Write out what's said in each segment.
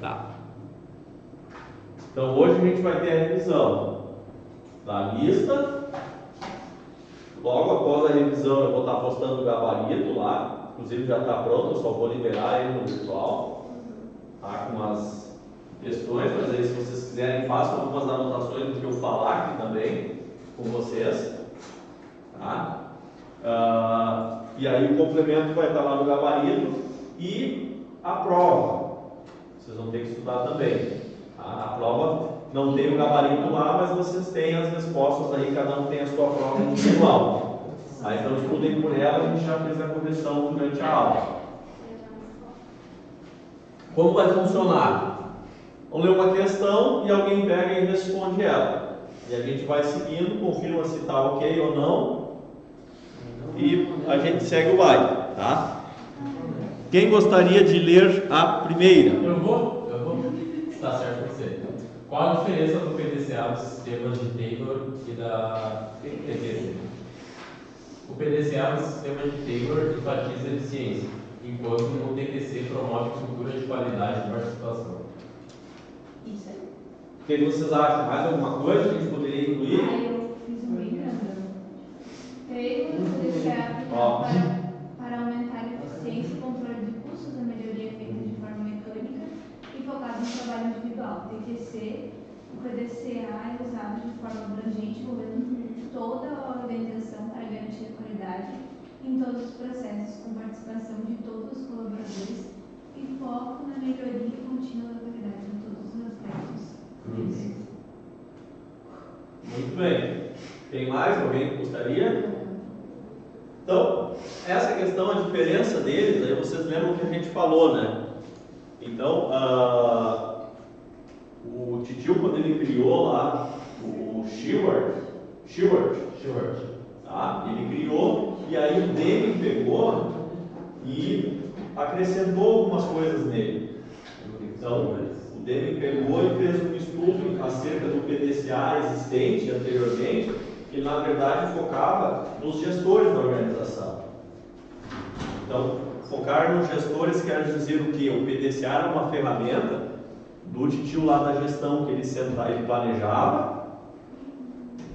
Tá. Então hoje a gente vai ter a revisão da lista. Logo após a revisão eu vou estar postando o gabarito lá. Inclusive já está pronto, eu só vou liberar ele no virtual. Tá? Com as questões, mas aí se vocês quiserem façam algumas anotações do que eu falar aqui também com vocês. Tá? E aí o complemento vai estar lá no gabarito e a prova. Vocês vão ter que estudar também. Tá? A prova não tem o gabarito lá, mas vocês têm as respostas aí, cada um tem a sua prova individual. Tá? Então estudem por ela, a gente já fez a correção durante a aula. Como vai funcionar? Vamos ler uma questão e alguém pega e responde ela. E a gente vai seguindo, confirma se está ok ou não. E a gente segue o baile, tá? Quem gostaria de ler a primeira? Eu vou. Está certo com você. Qual a diferença do PDCA dos sistemas de Taylor e da TTC? O PDCA é um sistema de Taylor enfatiza a eficiência, enquanto o TTC promove cultura de qualidade e participação. Isso aí. O que vocês acham? Mais alguma coisa que a gente poderia incluir? Eu fiz um bem grande. Taylor poderia ser para aumentar a eficiência e controle de custos da melhoria feita de forma mecânica e focado no trabalho individual. TTC, o PDCA é usado de forma abrangente, envolvendo toda a organização para garantir a qualidade em todos os processos, com participação de todos os colaboradores e foco na melhoria contínua da qualidade em todos os aspectos. Muito bem. Tem mais alguém que gostaria? Então, essa questão, a diferença deles, aí vocês lembram o que a gente falou, né? Então, o Titio, quando ele criou lá o Sheward, tá? Ele criou, e aí o Deming pegou e acrescentou algumas coisas nele. Então, o Deming pegou e fez um estudo acerca do PDCA existente anteriormente, que na verdade focava nos gestores da organização. Então, focar nos gestores quer dizer o quê? O PDCA era uma ferramenta do titio lá da gestão, que ele planejava,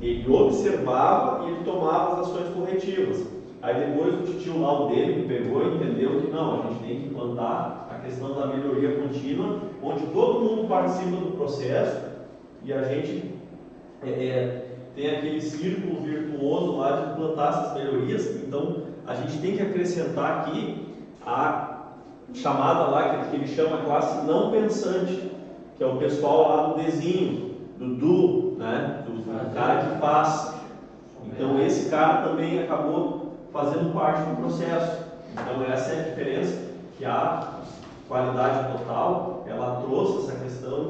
ele observava e ele tomava as ações corretivas. Aí depois o titio lá, o dele, pegou e entendeu que não, a gente tem que implantar a questão da melhoria contínua, onde todo mundo participa do processo e a gente tem aquele círculo virtuoso lá de implantar essas melhorias. Então a gente tem que acrescentar aqui a chamada lá, que ele chama a classe não pensante, que é o pessoal lá do desenho, do né? do cara que faz. Então esse cara também acabou fazendo parte do processo. Então essa é a diferença, que a qualidade total, ela trouxe essa questão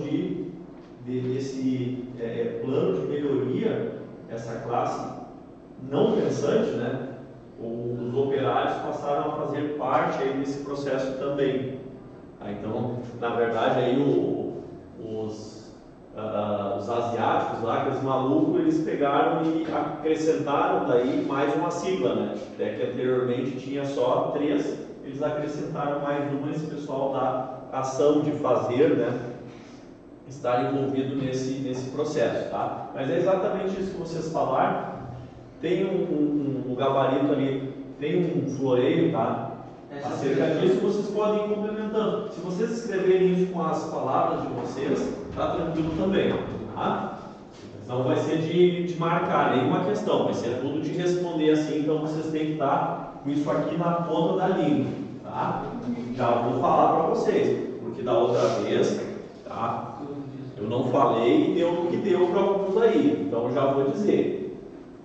desse plano de melhoria, essa classe não pensante, né? Os operários passaram a fazer parte aí desse processo também. Então, na verdade, aí os asiáticos lá, aqueles malucos, eles pegaram e acrescentaram daí mais uma sigla, né? Até que anteriormente tinha só 3, eles acrescentaram mais uma, esse pessoal da ação de fazer, né? Estar envolvido nesse processo, tá? Mas é exatamente isso que vocês falaram. Tem um gabarito ali, tem um floreio, tá? Acerca disso, vocês podem ir complementando. Se vocês escreverem isso com as palavras de vocês, tá tranquilo também, tá? Não vai ser de marcar nenhuma questão, vai ser tudo de responder assim, então vocês têm que estar com isso aqui na ponta da língua, tá? Já vou falar para vocês, porque da outra vez, tá? Eu não falei e deu o que deu para alguns aí, então já vou dizer.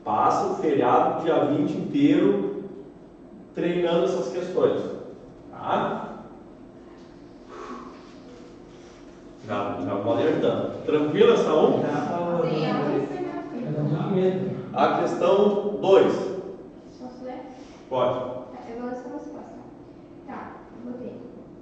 Passa o feriado dia 20 inteiro treinando essas questões, tá? Já vou alertando. Tranquilo essa um? A questão 2. Posso ler? Pode. Eu vou ler essa resposta. Tá, eu botei.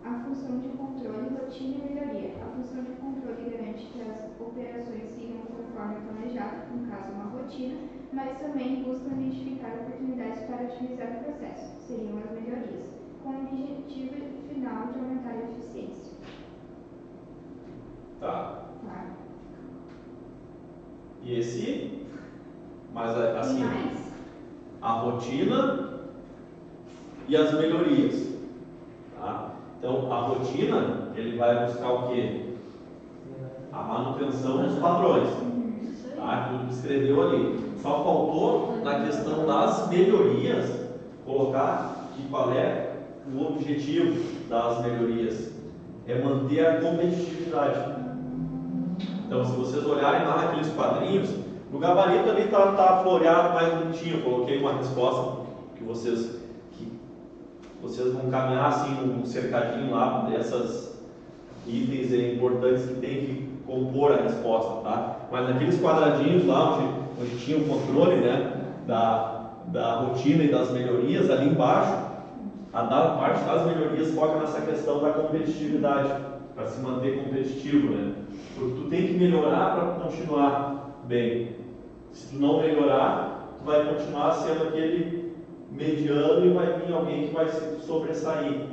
A função de controle, rotina e melhoria. A função de controle garante que as operações sigam conforme planejado, no caso uma rotina, mas também busca identificar oportunidades para otimizar o processo, seriam as melhorias, com o objetivo final de aumentar a eficiência. e esse, mas E assim, mais? a rotina e as melhorias. Tá? Então, a rotina, ele vai buscar o quê? A manutenção dos padrões. Isso aí. Tá? Tudo que escreveu ali. Só faltou, na questão das melhorias, colocar que qual é o objetivo das melhorias. É manter a competitividade. Então, se vocês olharem lá naqueles quadrinhos, no gabarito ali tá floreado mais bonitinho. Eu coloquei uma resposta que vocês vão caminhar assim um cercadinho lá dessas itens importantes que tem que compor a resposta, tá? Mas naqueles quadradinhos lá onde tinha o controle, né, da rotina e das melhorias, ali embaixo, a parte das melhorias foca nessa questão da competitividade, para se manter competitivo, né? Porque tu tem que melhorar para continuar bem. Se tu não melhorar, tu vai continuar sendo aquele mediano e vai vir alguém que vai se sobressair.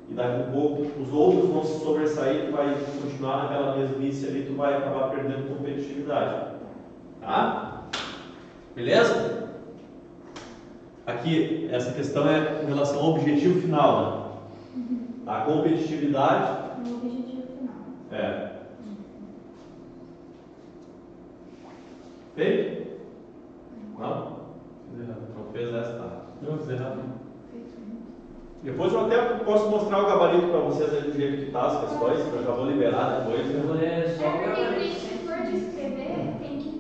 E daqui a pouco os outros vão se sobressair, tu vai continuar naquela mesmice ali, tu vai acabar perdendo competitividade. Tá? Beleza? Aqui, essa questão é em relação ao objetivo final, né? A competitividade. O objetivo final. É. Feito? Não? Não fez essa, tá? Não, fiz errado. Depois eu até posso mostrar o gabarito para vocês aí do jeito que está as questões, eu já vou liberar depois. Eu vou ler só o Porque gabarito. se for de escrever, tem que.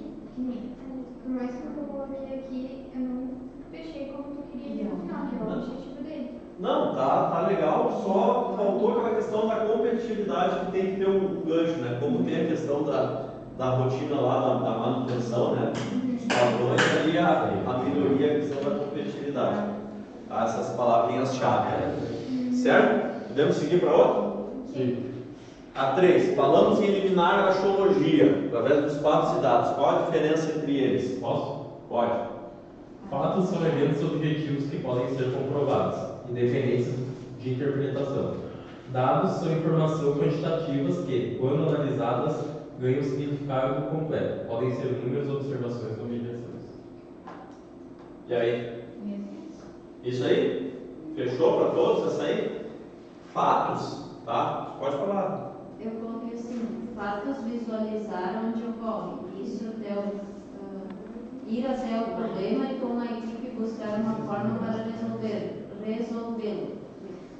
Por mais que eu coloquei aqui, eu não fechei como tu queria no final, que é o objetivo dele. Não, tá legal, só faltou aquela questão da competitividade que tem que ter um gancho, né? Como tem a questão da rotina lá, da manutenção, né? Os padrões ali, a melhoria, a questão da competitividade. Tá? Essas palavrinhas-chave, né? Certo? Podemos seguir para outra? Sim. A 3. Falamos em eliminar a axiologia através dos fatos e dados. Qual a diferença entre eles? Posso? Pode. Fatos são eventos objetivos que podem ser comprovados, independentes de interpretação. Dados são informações quantitativas que, quando analisadas, ganham significado completo. Podem ser números, observações ou objeções. E aí? Isso aí? Fechou para todos essa aí? Fatos, tá? Pode falar. Eu coloquei assim, fatos visualizar onde ocorre. Isso ir até o problema e com a equipe buscar uma forma para resolvê-lo.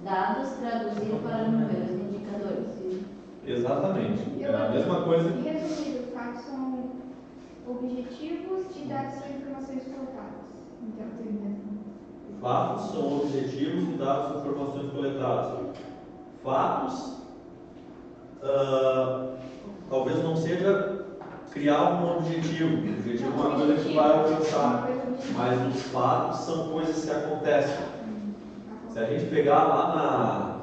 Dados traduzir para números, indicadores. Exatamente. É a mesma coisa. Resumido, fatos são objetivos e dados são informações coletadas. Então, tem mesmo. Fatos são objetivos e dados são informações coletadas. Fatos, talvez não seja criar um objetivo. O objetivo é uma coisa que tu vai alcançar. Mas os fatos são coisas que acontecem. Se a gente pegar lá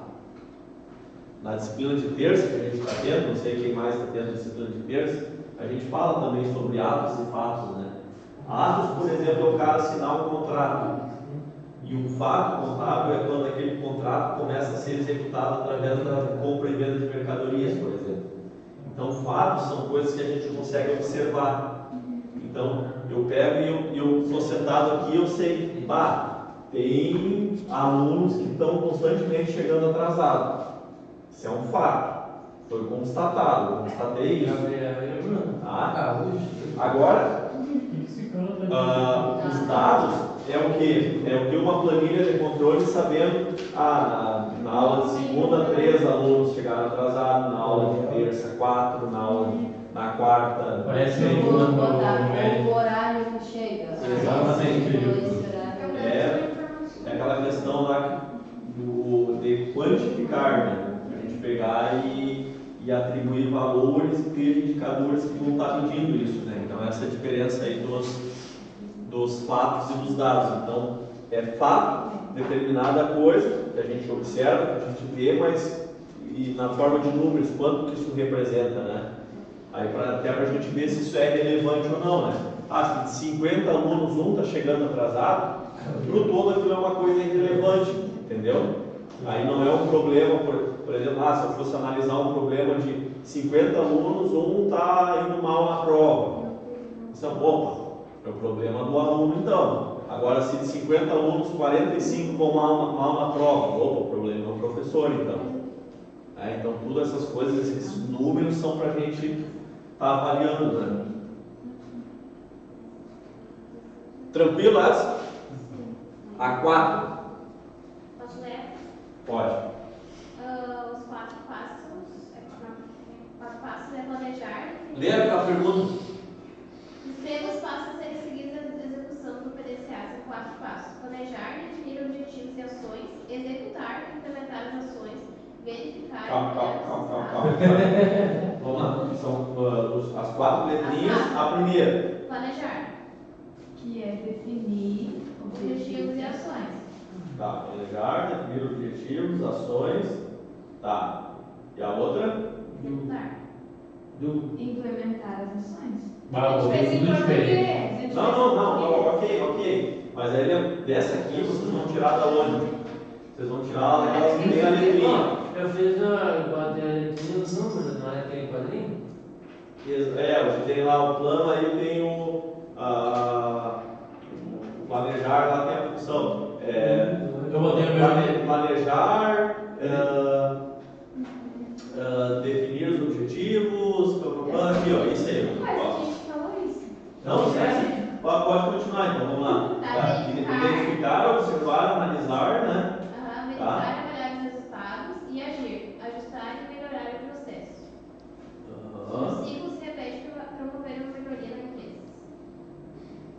na disciplina de terça que a gente está tendo, não sei quem mais está tendo disciplina de terça, a gente fala também sobre atos e fatos, né? Atos, por exemplo, é o cara assinar um contrato. E um fato contábil é quando aquele contrato começa a ser executado através da compra e venda de mercadorias, por exemplo. Então, fatos são coisas que a gente consegue observar. Então, eu pego e eu estou sentado aqui e eu sei, tem alunos que estão constantemente chegando atrasados. Isso é um fato. Foi constatado, eu constatei isso. Tá? Agora, os dados é o que? É o que uma planilha de controle sabendo, na aula de segunda 3 alunos chegaram atrasados, na aula de terça 4, na quarta. Parece o horário que chega. Exatamente. É aquela questão lá de quantificar, né? A gente pegar e atribuir valores e ter indicadores que vão estar medindo isso, né? Então essa é a diferença aí dos fatos e dos dados. Então é fato, determinada coisa que a gente observa, que a gente vê, mas e na forma de números, quanto que isso representa, né? Aí até para a gente ver se isso é relevante ou não, né? Se de 50 alunos um está chegando atrasado, para o todo aquilo é uma coisa irrelevante, entendeu? Aí não é um problema, por exemplo, se eu fosse analisar um problema de 50 alunos, um está indo mal na prova. Então, opa, é o problema do aluno então. Agora, se de 50 alunos, 45 vão mal na prova, opa, o problema é o professor então. Então, todas essas coisas, esses números são para a gente estar avaliando, né? Tranquilo essa? A4. Posso ler? Pode. Os 4 passos. 4 passos é planejar. Lê a pergunta. Escreva os passos a serem seguidos na execução do PDCA. São 4 passos. Planejar, definir objetivos e ações, executar, implementar as ações, verificar. Calma. Vamos lá. São as 4 letrinhas. A primeira. Planejar. Que é definir objetivos e ações. Tá. Planejar, definir objetivos, ações. Tá. E a outra? Executar. Implementar as ações. Mas eu tenho tudo diferente. Não, ok. Mas aí dessa aqui vocês vão tirar da onde? Vocês vão tirar daquelas que tem a letrinha. Eu fiz a letrinha dos números, não é aquele quadrinho? Você tem lá o plano, aí tem o planejar, lá tem a função. Eu botei o meu. Planejar, definir os objetivos, aqui, ó, isso aí. Mas a gente falou isso. Não, sério? Pode continuar então, vamos lá. Tá, Identificar, observar, analisar, né? Verificar, avaliar os resultados e agir. Ajustar e melhorar o processo. O ciclo se repete para promover uma melhoria na empresa.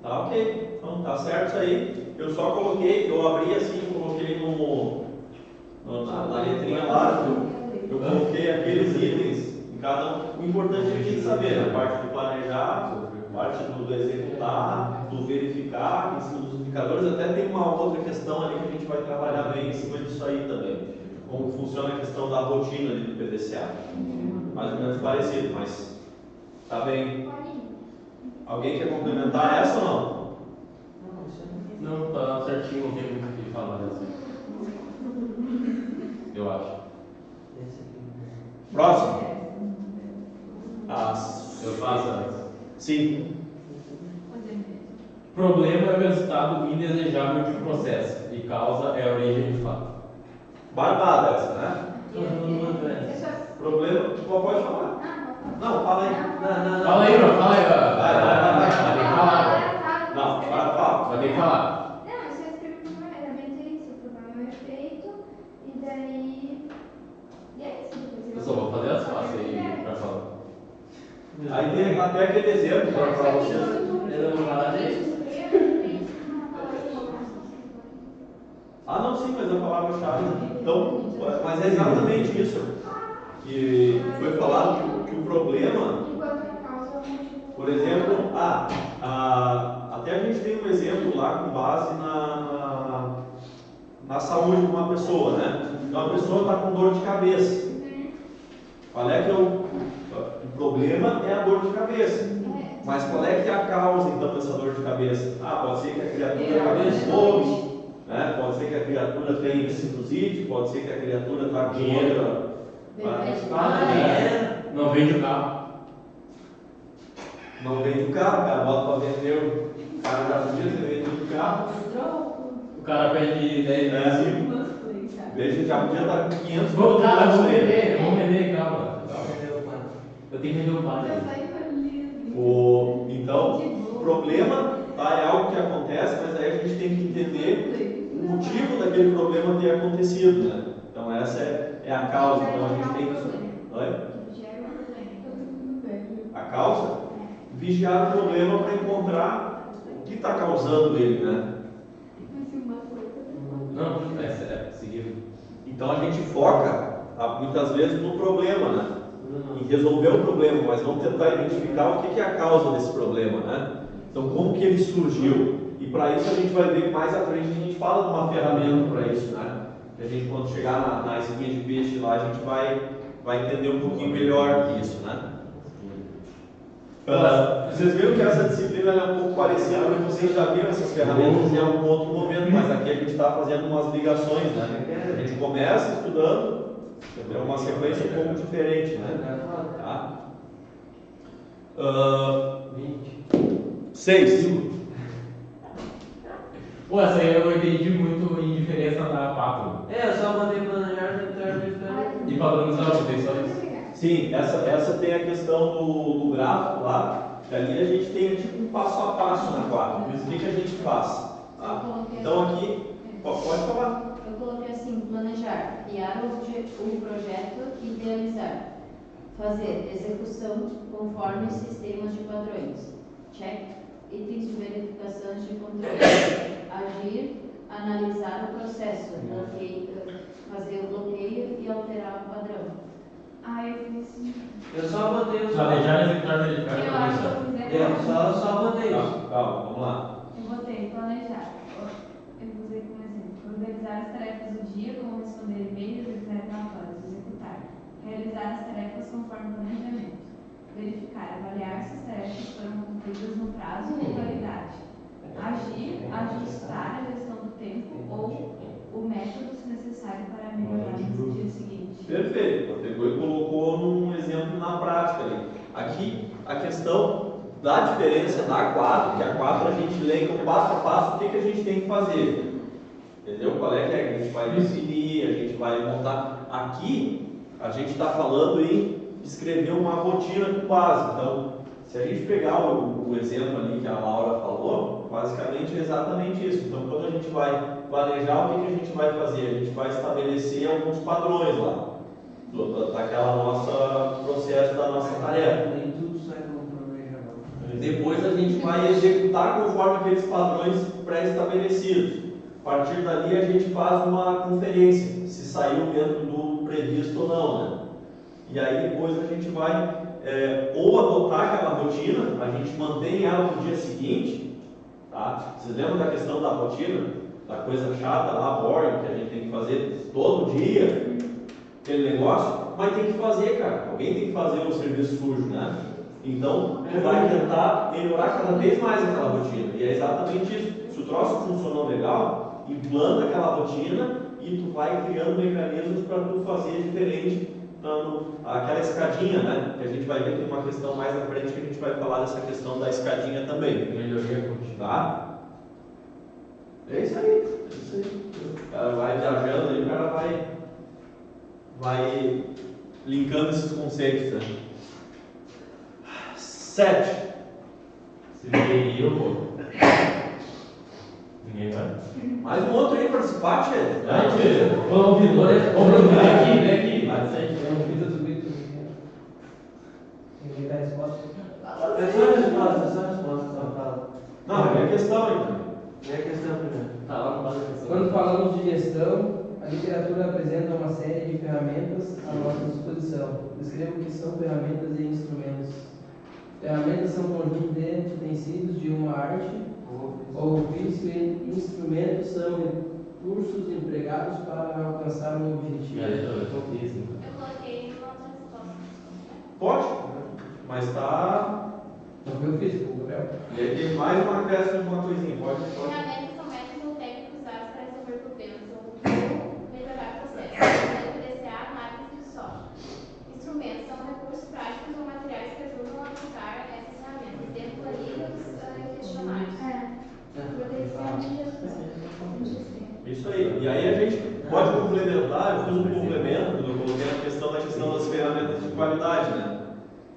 Tá ok. Então tá certo isso aí. Eu só coloquei, eu abri assim, coloquei na letrinha lá, eu coloquei aqueles itens em cada um. O importante é a gente saber, né? A parte do planejar, a parte do executar, do verificar, em cima dos indicadores. Até tem uma outra questão ali que a gente vai trabalhar bem em cima disso aí também. Como funciona a questão da rotina ali do PDCA. Mais ou menos parecido, mas tá bem. Alguém quer complementar essa ou não? Não, tá certinho, não tem muito o que falar assim. Eu acho. Próximo. Eu faço antes. Sim. Problema é o resultado indesejável de um processo e causa é a origem de fato. Barbada essa, né? Problema. Pode falar. Não, fala aí. Fala aí, bro, fala aí. Vai. Vai ter que falar. Não, fala. Vai ter que falar. Não, eu só escrevi primeiramente isso. O problema é feito. E daí. E é isso. Eu só vou fazer as faces aí pra falar. Aí tem até aquele exemplo para vocês. Eu vou falar disso. Não, sim, mas a palavra-chave. Então, mas é exatamente isso que foi falado que o problema, por exemplo, até a gente tem um exemplo lá com base na saúde de uma pessoa, né? Então a pessoa está com dor de cabeça. Qual é que é o problema? É a dor de cabeça. Mas qual é que é a causa então dessa dor de cabeça? Pode ser que a criatura cabeça ouve. Né? Pode ser que a criatura tenha sinusite, pode ser que a criatura está com outra. Não vende o carro. Não vende o carro, cara, bota para vender. O cara já podia ter vendido o carro. O cara pede 10 mil. Veja, já podia estar com 500 Vamos dele. vender, calma. Eu tenho que vender o pai. Então, o problema é algo que acontece, mas aí a gente tem que entender o motivo daquele problema ter acontecido, né? Então essa é a causa. Então a gente tem que... A causa? Vigiar o problema para encontrar o que está causando ele, né? Não, é seguido. Então a gente foca muitas vezes no problema, né? Em resolver o problema, mas vamos tentar identificar o que é a causa desse problema, né? Então como que ele surgiu? E para isso a gente vai ver mais à frente, a gente fala de uma ferramenta para isso, né? A gente, quando chegar na espinha de peixe lá, a gente vai entender um pouquinho melhor isso, né? Vocês viram que essa disciplina é um pouco parecida, porque vocês já viram essas ferramentas em algum outro momento, mas aqui a gente está fazendo umas ligações, né? A gente começa estudando, é uma sequência um pouco diferente, né? Tá? 20. 6. Pô, essa aí eu não entendi muito em diferença na 4. É, eu só mandei planejar, E padronizar, eu botei só isso. Sim, essa tem a questão do gráfico lá, que ali a gente tem tipo um passo a passo na 4. Mas o que a gente faz? Tá? Então aqui, pode falar. Eu coloquei assim, planejar, criar o projeto e idealizar. Fazer execução conforme sistemas de padrões. Check. Itens de verificação de controle. Agir, analisar o processo. Fazer o bloqueio e alterar o padrão. Ah, eu fiz assim. Eu só botei os. Planejar, executar, verificar e Eu acho que eu planejar. fiz errado. Só botei isso. Calma, vamos lá. Eu botei planejar. Eu usei como exemplo. Organizar as tarefas do dia, como responder e-mails, realizar relatórios, executar. Realizar as tarefas conforme o planejamento. Verificar, avaliar se as tarefas foram cumpridas no prazo ou validade. Agir, ajustar a gestão do tempo ou o método se necessário para melhorar no dia seguinte. Perfeito. Você pegou e colocou num exemplo na prática ali. Aqui, a questão da diferença da 4, que a 4 a gente lê com passo a passo o que a gente tem que fazer. Entendeu? Qual é que é? A gente vai definir, a gente vai montar. Aqui, a gente está falando em escrever uma rotina com base. Então, se a gente pegar o exemplo ali que a Laura falou, basicamente é exatamente isso. Então, quando a gente vai planejar, o que a gente vai fazer? A gente vai estabelecer alguns padrões lá, daquela nossa processo, da nossa tarefa. Nem tudo sai como planejamento. Depois a gente vai executar conforme aqueles padrões pré-estabelecidos. A partir dali a gente faz uma conferência, se saiu dentro do previsto ou não, né? E aí depois a gente vai ou adotar aquela rotina, a gente mantém ela no dia seguinte, tá? Vocês lembram da questão da rotina? Da coisa chata lá, boring, que a gente tem que fazer todo dia, aquele negócio, mas tem que fazer, cara. Alguém tem que fazer o serviço sujo, né? Então, tu vai tentar melhorar cada vez mais aquela rotina. E é exatamente isso. Se o troço funcionou legal, implanta aquela rotina e tu vai criando mecanismos para tu fazer diferente. Aquela escadinha, né? Que a gente vai ver que tem uma questão mais à frente que a gente vai falar dessa questão da escadinha também. Melhoria contínua. Tá? É isso aí. É isso aí. O cara vai viajando aí, o cara vai linkando esses conceitos, né? 7. Se ninguém eu vou. Ninguém vai? Mais um outro aí participar, Tchê. Vamos vem aqui. Vai sair. Ninguém dá resposta. É só a resposta, só fala. Não, é a questão aí também. É a questão primeiro. Tá lá no base da questão. Quando falamos de gestão, a literatura apresenta uma série de ferramentas à nossa disposição. Descreva o que são ferramentas e instrumentos. Ferramentas são um conjunto de utensílios de uma arte ou ofício e instrumentos são recursos empregados para alcançar um objetivo. Eu fiz. Eu coloquei uma outra resposta. Pode, mas tá. Eu fiz com o Gabriel. E aí tem mais uma acréscimo de uma coisinha. Pode. Ferramentas são métodos ou técnicos usados para resolver problemas ou melhorar processos. Por PDCA, análise de software. Instrumentos são recursos práticos ou materiais que ajudam a aplicar essas ferramentas. Exemplo ali dos questionários. Isso aí. E aí a gente pode complementar, eu fiz um complemento, eu coloquei a questão das ferramentas de qualidade, né?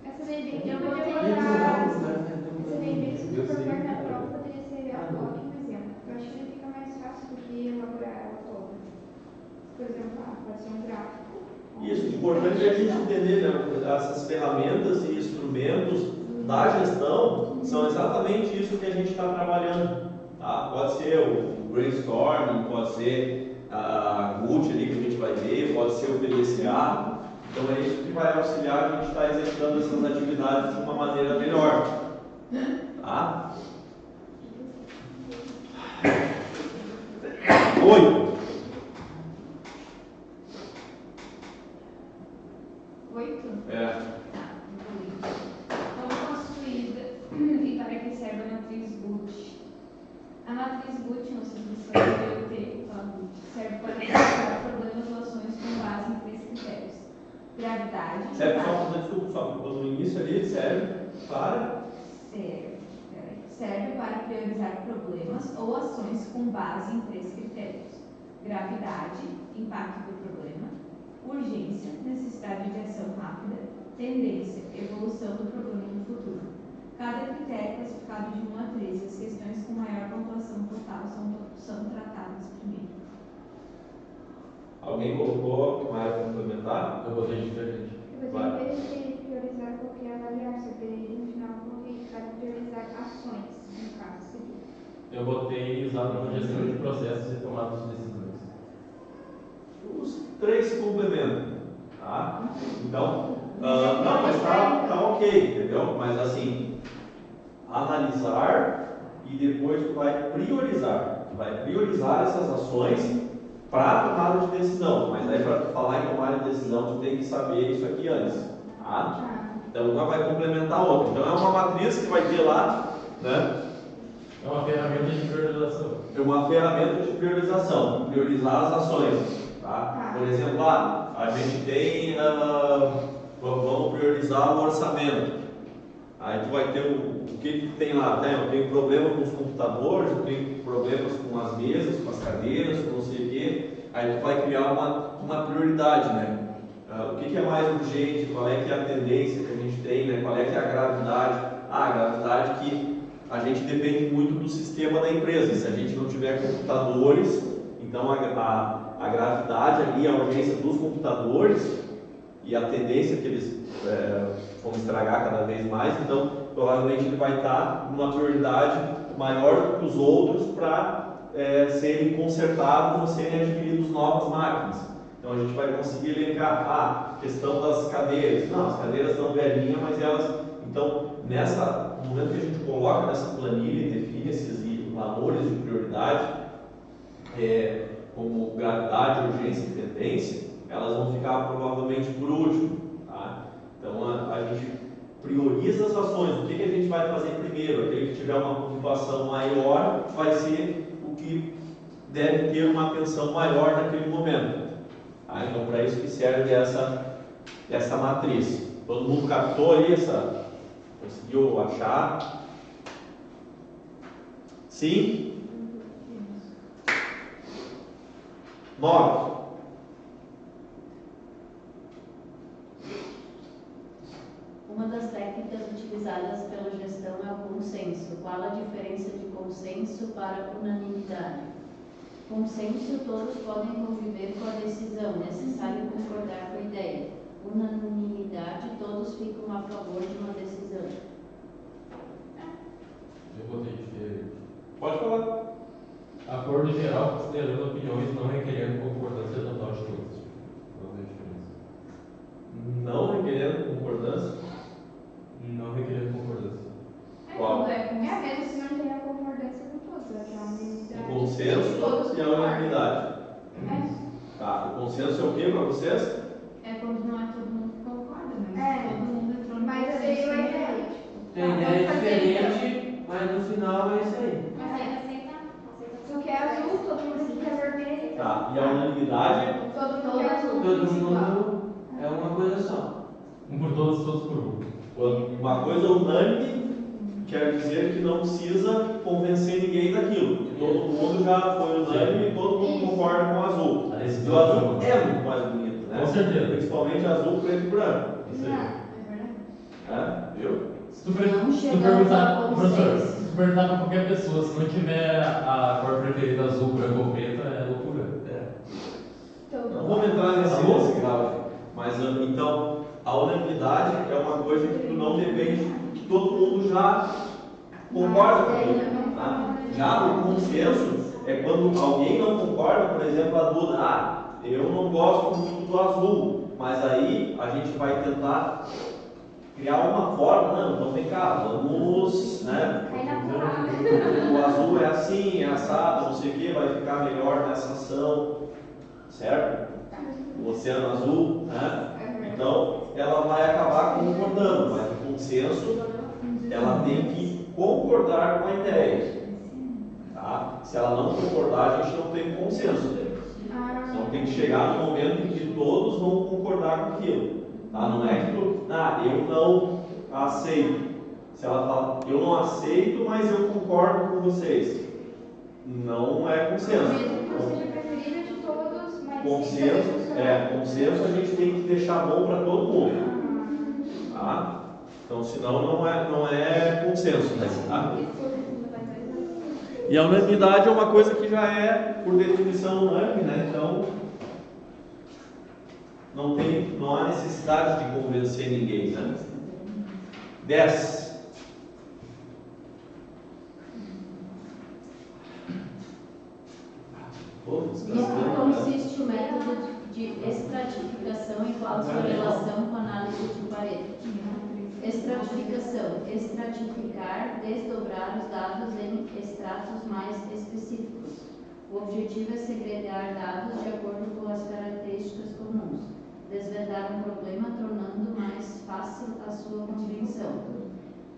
Essa daí bem que Eu eu vou vou ter ter que essa daí bem que se for marcar a prova, poderia ser a bloco, por exemplo. Eu acho que fica mais fácil do que elaborar ela toda. Por exemplo, pode ser um gráfico. Isso, o importante é a gente entender, né, essas ferramentas e instrumentos da gestão são exatamente isso que a gente está trabalhando. Tá? Pode ser o brainstorming, pode ser a GUT ali que a gente vai ver, pode ser o PDCA. Então é isso que vai auxiliar a gente estar executando essas atividades de uma maneira melhor. Tá? 8. 8? É. Como construída e para que serve a matriz GUT? A matriz GUT, no simples GUT, serve para identificar problemas ou ações com base em 3 critérios: gravidade. Serve só no início ali, serve para. Serve serve para priorizar problemas ou ações com base em 3 critérios: gravidade, impacto do problema, urgência, necessidade de ação rápida, tendência, evolução do problema no futuro. Cada critério é classificado de 1 a 13. As questões com maior pontuação total são tratadas primeiro. Alguém colocou mais para complementar? Eu botei diferente. Você, Vai. em vez de priorizar, coloquei avaliar, você poderia no final coloquei para priorizar ações, no caso seria. Eu botei usar para gestão de processos e tomada de decisões. Os 3 se complementam, tá? Então, não, mas tá ok, entendeu? Mas assim, analisar e depois tu vai priorizar. Tu vai priorizar essas ações para tomada de decisão. Mas aí para tu falar em tomada de decisão, tu tem que saber isso aqui antes, tá? Então uma vai complementar a outra. Então é uma matriz que vai ter lá, né? É uma ferramenta de priorização. É uma ferramenta de priorização, priorizar as ações, tá? Por exemplo, a gente tem, vamos priorizar o orçamento. Aí tu vai ter o que tem lá, né? Eu tenho problema com os computadores, eu tenho problemas com as mesas, com as cadeiras, com não sei o quê. Aí tu vai criar uma prioridade, né? O que é mais urgente, qual é que é a tendência que a gente tem, né? Qual é que é a gravidade? A gravidade que a gente depende muito do sistema da empresa. Se a gente não tiver computadores, então a gravidade ali, a urgência dos computadores e a tendência que eles vão estragar cada vez mais, então provavelmente ele vai estar numa prioridade maior do que os outros para serem consertados ou serem adquiridos novas máquinas. Então a gente vai conseguir elencar a questão das cadeiras. Não, as cadeiras estão velhinhas, mas elas... Então, no momento que a gente coloca nessa planilha e define esses valores de prioridade, como gravidade, urgência e tendência, elas vão ficar provavelmente por último, tá? Então a gente prioriza as ações. O que a gente vai fazer primeiro? Aquele que tiver uma pontuação maior vai ser o que deve ter uma atenção maior naquele momento. Tá? Então para isso que serve essa matriz. Todo mundo captou aí conseguiu achar? Sim? 9. Uma das técnicas utilizadas pela gestão é o consenso. Qual a diferença de consenso para unanimidade? Consenso, todos podem conviver com a decisão, necessário concordar com a ideia. Unanimidade, todos ficam a favor de uma decisão. Eu botei diferente. Pode falar. Acordo geral considerando opiniões não requerendo concordância total de todos. Qual é a diferença? Não requerendo concordância. Não requerendo concordância. Qual? É a mesma se não tem a concordância com todos, é a unanimidade. O consenso e a unanimidade. Tá, o consenso é o que para vocês? É quando não é todo mundo que concorda, mas todo mundo entrou no Mas consenso. veio a ideia. Tem ideia diferente, mas no final é isso aí. Tu quer azul, todo mundo quer vermelho. Tá, e a unanimidade? Todo mundo quer azul. Todo mundo é uma coisa só. Um por todos, todos por um. Uma coisa unânime quer dizer que não precisa convencer ninguém daquilo. Que todo mundo já foi unânime e todo mundo concorda com o azul. A E decisão o azul é muito mais bonito, né? Com certeza. Principalmente azul, preto e branco. Isso aí. É verdade. Viu? Se tu Não se tu chegamos perguntar, ao professor, consenso. se tu perguntar pra qualquer pessoa, se não tiver a cor preferida azul, branco ou preto, é loucura. Não vamos entrar nesse grau. Mas então, a unanimidade é uma coisa que tu não depende, que todo mundo já concorda com aquilo, tá? Já o consenso é quando alguém não concorda, por exemplo, a Duda, eu não gosto muito do azul, mas aí a gente vai tentar criar uma forma, não, então vem cá, vamos, né? Aí na porrada. O azul é assim, é assado, não sei o que, vai ficar melhor nessa ação, certo? O oceano azul, né? Então, ela vai acabar concordando, mas o consenso, ela tem que concordar com a ideia, tá? Se ela não concordar, a gente não tem consenso. Então, tem que chegar no momento em que todos vão concordar com aquilo, tá? Não é que eu não aceito. Se ela fala, eu não aceito, mas eu concordo com vocês, não é consenso. Mesmo que não seja preferível de todos, mas Consenso a gente tem que deixar bom para todo mundo. Tá? Então, senão não é consenso. Né? Tá? E a unanimidade é uma coisa que já é, por definição, unânime, né? Então, não há necessidade de convencer ninguém. Né? 10. Nisso consiste o método de estratificação em qual sua relação com a análise de Pareto. Estratificação. Estratificar, desdobrar os dados em estratos mais específicos. O objetivo é segregar dados de acordo com as características comuns. Desvendar um problema, tornando mais fácil a sua compreensão.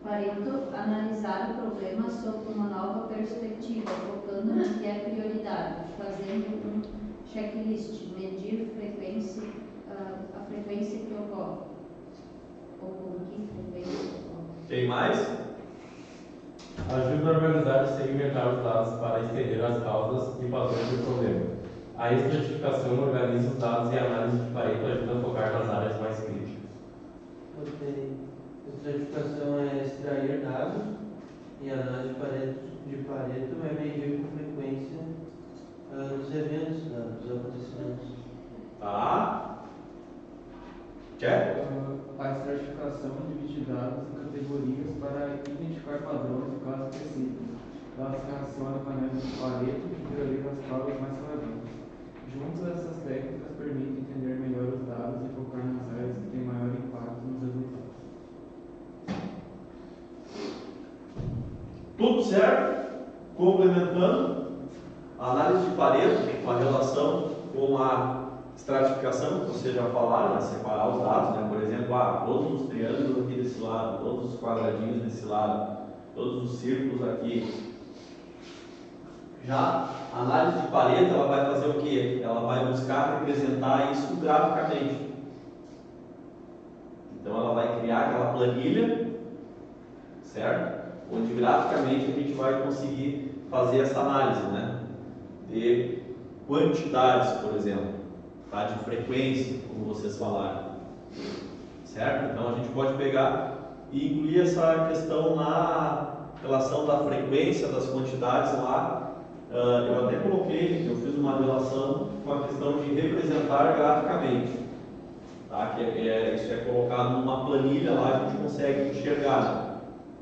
Pareto, analisar o problema sob uma nova perspectiva, focando no que é prioridade, fazendo um checklist, medir a frequência que ocorre. Ou com que frequência ocorre. Tem mais? Ajuda a organizar e segmentar os dados para entender as causas e padrões do problema. A estratificação organiza os dados e a análise de Pareto ajuda a focar nas áreas mais críticas. Estratificação é extrair dados e a análise de Pareto é medir com frequência os eventos, dos acontecimentos. Tá. Check. A estratificação divide dados em categorias para identificar padrões em casos específicos. Ela se relaciona com a análise de Pareto e prioriza as causas mais relevantes. Juntas, essas técnicas permitem entender melhor os dados e focar nas áreas que têm maior impacto nos resultados. Tudo certo? Complementando, a análise de Pareto, uma relação com a estratificação, que vocês já falaram, né? Separar os dados, né? Por exemplo, todos os triângulos aqui desse lado, todos os quadradinhos desse lado, todos os círculos aqui. Já a análise de Pareto, ela vai fazer o quê? Ela vai buscar representar isso graficamente. Então ela vai criar aquela planilha, certo? Onde graficamente a gente vai conseguir fazer essa análise, né? De quantidades, por exemplo, tá? De frequência, como vocês falaram, certo? Então a gente pode pegar e incluir essa questão na relação da frequência das quantidades lá. Eu até coloquei, eu fiz uma relação com a questão de representar graficamente, tá? Isso é colocado numa planilha lá, a gente consegue enxergar, né?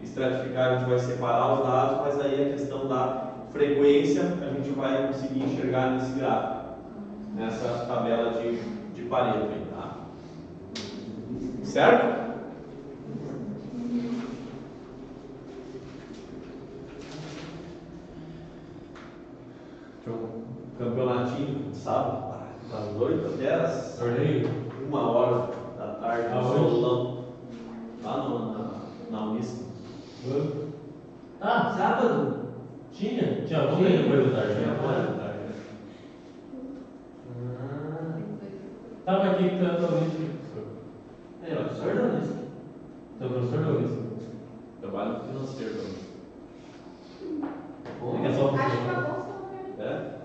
Estratificar, a gente vai separar os dados, mas aí a questão da frequência a gente vai conseguir enxergar nesse gráfico, nessa tabela de Pareto aí, tá? Certo? Campeonatinho, sábado, das 8 até as Torneio? 1h da tarde, no Aonde? Solão, lá na Unisc. Sábado? Tinha ontem depois da tarde. Tinha Depois ontem. da tarde. Tava aqui que tanto o Professor da Unisc. Teu professor da Unisc. Trabalho financeiro também. É só Acho você. uma bolsa não é? É?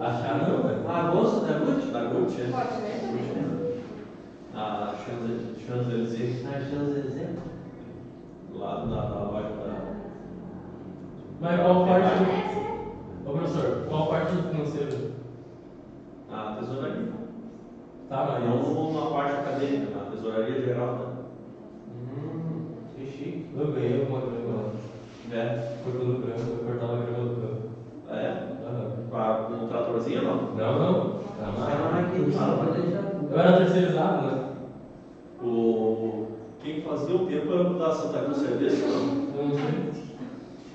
Achar não, velho. A bolsa da Gucci? Da Gucci, é? Pode ser também. A Champs-Élysées, Na Champs-Élysées? lá na loja da... Mas qual parte do... Ô professor, qual parte do financeiro? Na tesouraria. Tá, mas Não na parte acadêmica, na tesouraria geral, né? Que chique. eu ganhei alguma coisa lá. É. Cortando grama, eu cortava a grama do campo. É? Aham. Com um tratorzinho, não? Não. Era uma maquininha. Eu era terceirizado, né? Quem fazia o tempo era da Santa Cruz Serviço, não? Eu não sei.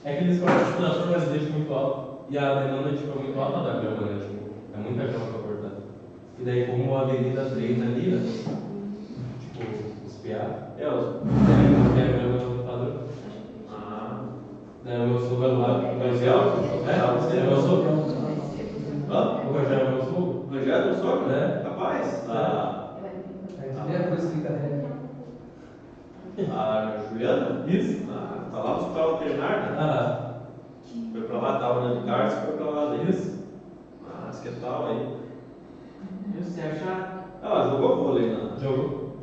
É que eles cortam tipo, nas formas deles muito alto. E a demanda tipo, é muito alta da grama, né? Tipo, é muita grama pra cortar. E daí, como a avenida treina ali, né? Tipo, os PA. É, os... Tem a grama no padrão. Daí o meu sogro é do lado. O Rangel? É meu sogro. Hã? O Rangel é meu sogro. O Rangel é do sogro? É. Capaz? É a primeira coisa que carrega. A Juliana? Isso? Ah, tá lá no hospital veterinário, né? Ah, Foi pra lá, tava na de carros, foi pra lá daí. isso? Ah, que tal aí? E você achar? Ela jogou vôlei, né? Jogou.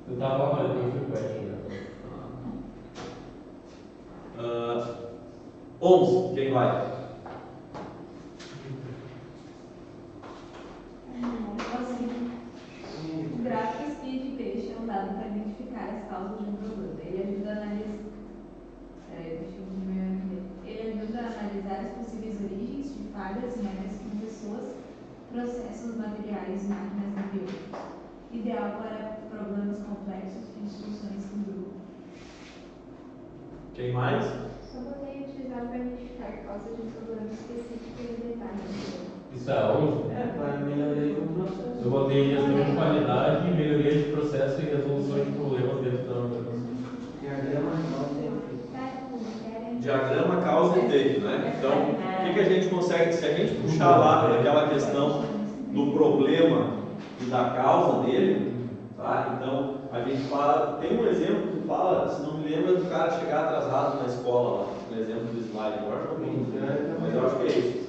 Eu tava lá, mas eu fui perto. 11, quem vai? O gráfico espia de peixe é usado para identificar as causas de um problema. Ele ajuda a analisar. Ele ajuda a analisar as possíveis origens de falhas em áreas com pessoas, processos, materiais, máquinas e biólogos. Ideal para problemas complexos com soluções em grupo. Quem mais? Só botei utilizado para identificar causas de um problema específico e detalhes. Isso é onde? Para melhoria de um processo. Eu botei gestão de qualidade, melhoria de processo e resolução de problemas dentro da organização. Diagrama causa e efeito. Diagrama causa e efeito, né? Então, o que a gente consegue, se a gente puxar lá aquela questão do problema e da causa dele, tá? Então, a gente fala, tem um exemplo que fala, se não me lembro, do cara chegar atrasado na escola lá, no exemplo do slide, eu acho que não, mas eu acho que é isso.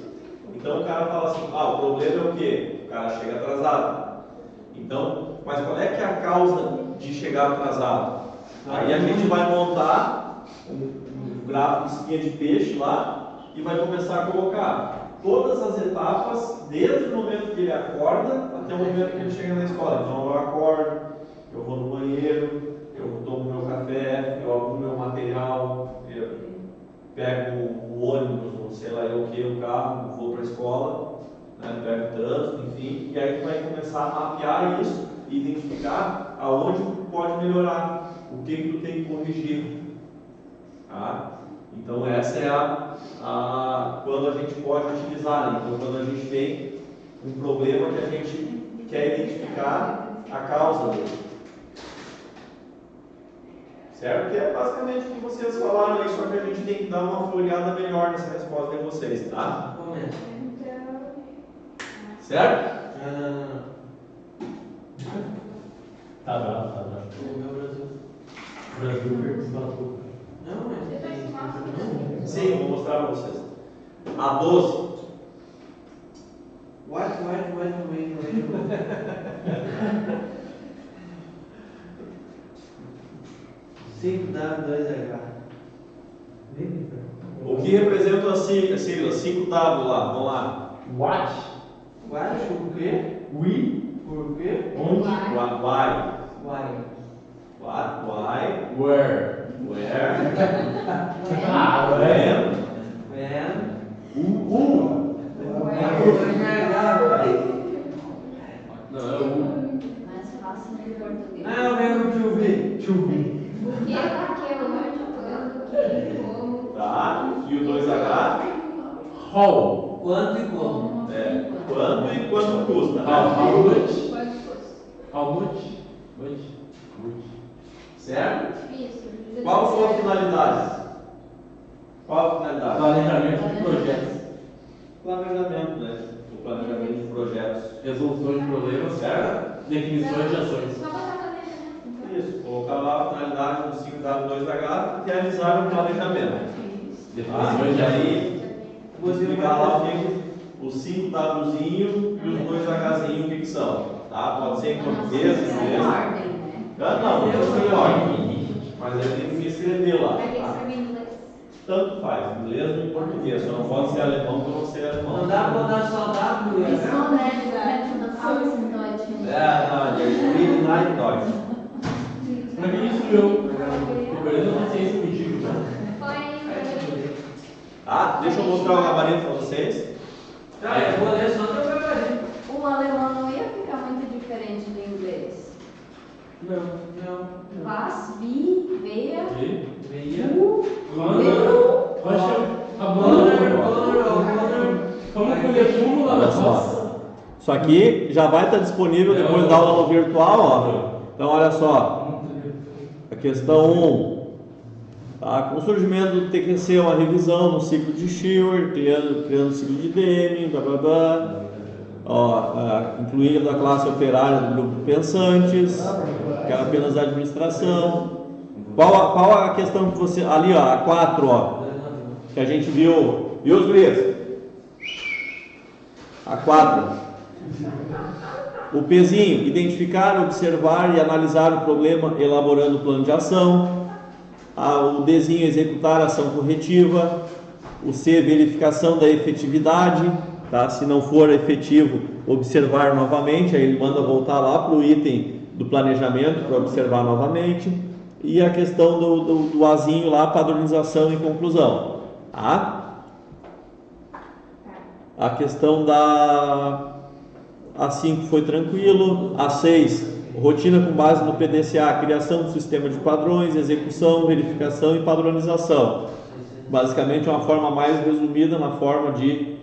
Então, o cara fala assim, o problema é o quê? O cara chega atrasado. Então, mas qual é que é a causa de chegar atrasado? Aí a gente vai montar um gráfico de espinha de peixe lá e vai começar a colocar todas as etapas, desde o momento que ele acorda até o momento que ele chega na escola. Então eu acordo, eu vou no banheiro, eu tomo meu café, eu arrumo meu material, eu pego o ônibus, ou sei lá o que, o carro, vou para a escola, né, pego o trânsito, enfim, e aí tu vai começar a mapear isso e identificar aonde pode melhorar, o que tu tem que corrigir. Tá? Então essa é quando a gente pode utilizar, né? Então quando a gente tem um problema que a gente quer identificar a causa dele. Certo? Que é basicamente o que vocês falaram aí, só que a gente tem que dar uma floreada melhor nessa resposta de vocês, tá? Começa. Certo? Tá bravo, tá bravo. O meu Brasil. O Brasil perdeu. Não, mas Sim, eu vou mostrar para vocês. A 12. What, Cinco W2H. O que representa a sigla 5W lá? Vamos lá. What? What? O quê? We? Por quê? Onde? Why? Why? What? Why? Where? Where? Ah, When? When? Não, é o Mais fácil de português. Ah, eu venho to be. to be. O que é onde, quando, quem, como. Tá? E o 2H? How? Quanto e como? É. Quanto e quanto custa? How much? Quanto custa? How much? Much. Certo? Isso. Qual sua finalidade? Qual a finalidade? Planejamento de projetos. Planejamento, né? O planejamento de projetos. Resolução de problemas. Certo? Definições de ações. Só botar planejamento. Então. Isso. Colocar lá a finalidade do 5W2H, realizar o planejamento. Definições de E ações. aí, vou explicar lá o 5Wzinho e os 2Hzinho, o que são. Tá? Pode ser em português, em inglês. Ordem, né? Não sei ordem. Mas eu tenho que escrever lá. Vai ter que Tá? escrever em inglês. Tanto faz, inglês ou em português. Só não pode ser alemão porque eu não sei alemão. Não dá pra botar só W, Isso né? não é Außendeutsch. Não, eu read night Deutsch. Pra que isso eu? Tô perdendo a ciência contigo, né? Põe. Tá? Deixa eu mostrar o gabarito para vocês. Tá, eu vou ler só teu gabarito. O alemão não ia ficar muito diferente do inglês. Não. Was, wie, wer, Veia. Quando? Como colher túmulo Olha na só. roça? Isso aqui já vai estar disponível depois da aula virtual, ó. Então olha só. A questão 1. Tá? Com o surgimento do TQC, uma revisão no ciclo de Stewart, criando o ciclo de Deming, blá blá blá. Incluindo a classe operária do grupo Pensantes, que era apenas a administração. Qual a questão que você... Ali, ó, a 4, ó, que a gente viu. Viu, os gurias? A 4. O Pzinho, identificar, observar e analisar o problema, elaborando o plano de ação. O Dzinho, executar a ação corretiva. O C, verificação da efetividade. Tá? Se não for efetivo, observar novamente. Aí ele manda voltar lá para o item do planejamento para observar novamente. E a questão do Azinho lá, padronização e conclusão. Tá? A questão da A5 foi tranquilo. A6, rotina com base no PDCA, criação do sistema de padrões, execução, verificação e padronização. Basicamente é uma forma mais resumida na forma de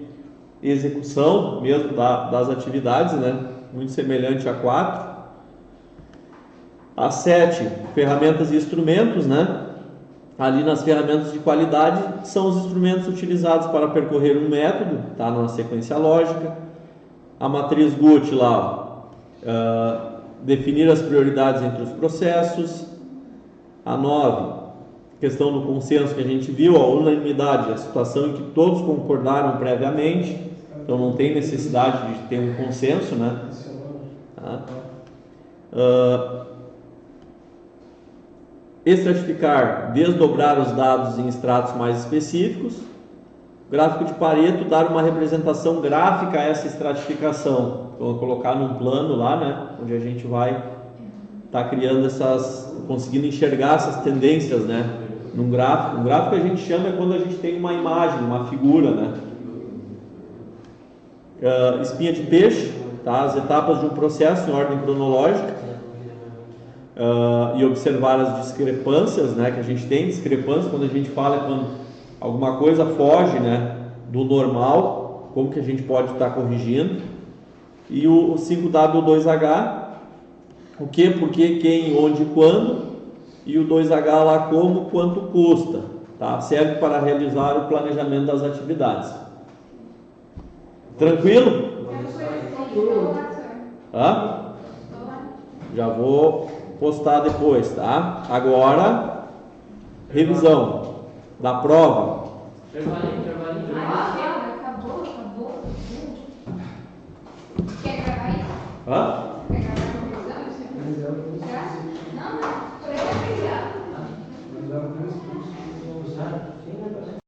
execução mesmo das atividades, né? Muito semelhante a 4. A7, ferramentas e instrumentos, né? Ali nas ferramentas de qualidade são os instrumentos utilizados para percorrer um método, tá? Numa sequência lógica. A matriz GUT lá, definir as prioridades entre os processos. A 9, questão do consenso que a gente viu, a unanimidade, a situação em que todos concordaram previamente, então não tem necessidade de ter um consenso, né? Tá? Estratificar, desdobrar os dados em estratos mais específicos. Gráfico de Pareto, dar uma representação gráfica a essa estratificação. Então, colocar num plano lá, né? Onde a gente vai estar criando conseguindo enxergar essas tendências, né? Num gráfico. Um gráfico que a gente chama é quando a gente tem uma imagem, uma figura, né? Espinha de peixe, tá? As etapas de um processo em ordem cronológica. E observar as discrepâncias, né, que a gente tem. Discrepâncias quando a gente fala quando alguma coisa foge, né, do normal, como que a gente pode estar corrigindo. E o 5W2H, o que, por que, quem, onde, quando. E o 2H lá, como, quanto custa, tá? Serve para realizar o planejamento das atividades. Tranquilo? Já vou postar depois, tá? Agora, revisão da prova.